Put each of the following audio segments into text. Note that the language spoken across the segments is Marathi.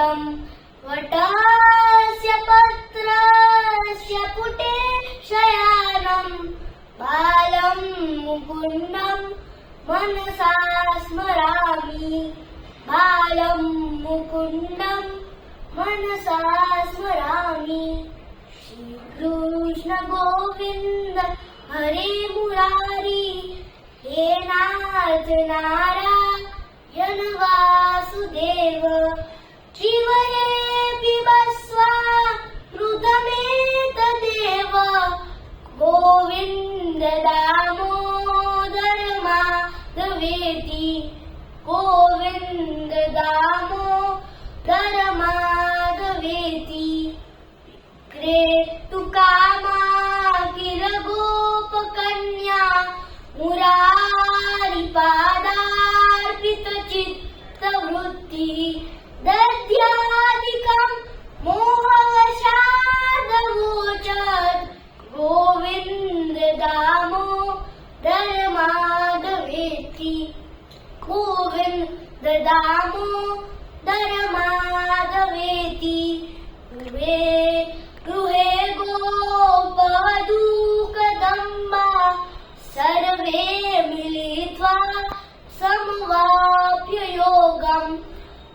गोविन्ददामोदरमाधवेतीन्द्रम् वटस्य पत्रस्य पुटे शयानम् बालं मुकुन्दं मनसा स्मरामि बालं मुकुन्दं मनसा स्मरामि श्रीकृष्ण गोविन्द हरे मुरारी हे नाथ नारायण वासुदेव जीवये पिबस्वामृतमेतदेव गोविन्द दामोदर माधवेति गोविन्द दामोदर माधवेति क्रेतुकामा गिरगोपकन्या मुरारी पादार्पितचित्तवृत्ति दध्यादिकं मोहवशादगोचर गोविन्द दामोदर माधवेति गोविन्द दामोदर माधवेति गृहे गोपवधूकदम्बा सर्वे मिलित्वा समवाप्य योगम्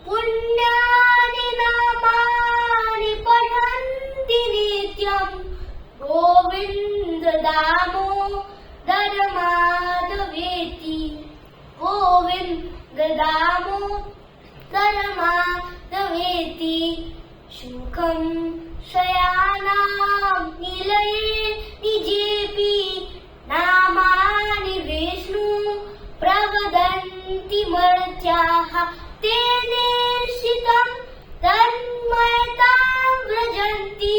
पुण्यानि नामानि पठन्ति नित्यम् गोविन्द दामोदर माधवेति गोविन्द दामोदर माधवेति सुखं शयानां निलये निजेऽपि नामानि विष्णु प्रवदन्ति मर्त्याः तेनेर्षितं तन्मयतां व्रजन्ति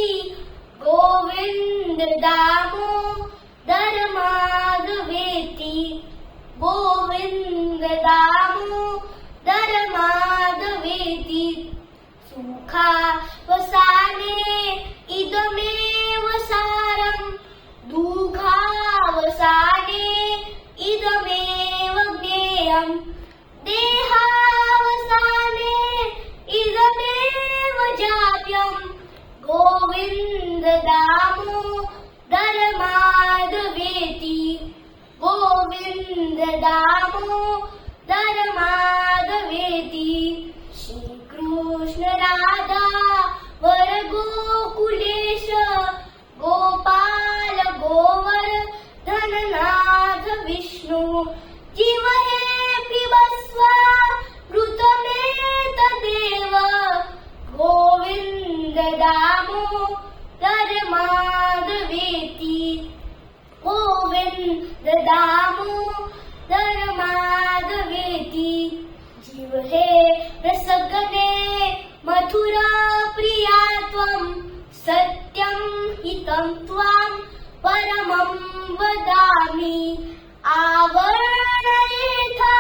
गोविन्द दामोदर माधवेति गोविन्द दामोदर माधवेति सुखावसाने इदमेव सारम् दुःखावसाने इदमेव ज्ञेयम् देहावसाने इदमेव जाप्यम् गोविन्द दामोदर माधवेति गोविन्द दामोदर माधवेति श्रीकृष्ण राधा वर गोकुलेश गोपाल गोवर्धननाथ विष्णु जीव हे पिबस्वामृतमेतदेव गोविन्द दामोदर माधवेति गोविन्द दामोदर माधवेति जीव हे रसगणे मथुरा प्रिया त्वं सत्यं हितं त्वां परमं वदामि आवरणयेथा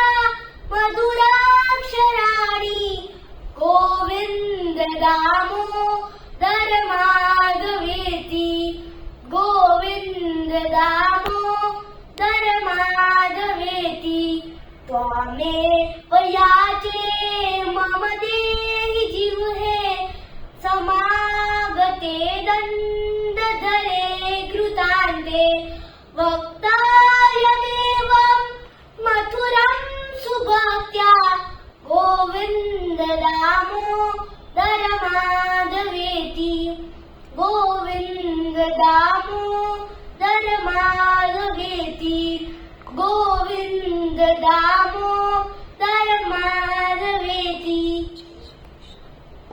मधुराक्षराणि गोविन्द दामोदर माधवेति गोविन्द दामोदर माधवेति त्वामेव याचे मम देहि जिह्वे समागते दण्डधरे घृतान्ते वक्तायमेवं मथुरं सुभक्त्या गोविन्द दामोदर माधवेति गोविन्द दामोदर माधवेति गोविन्द दामोदर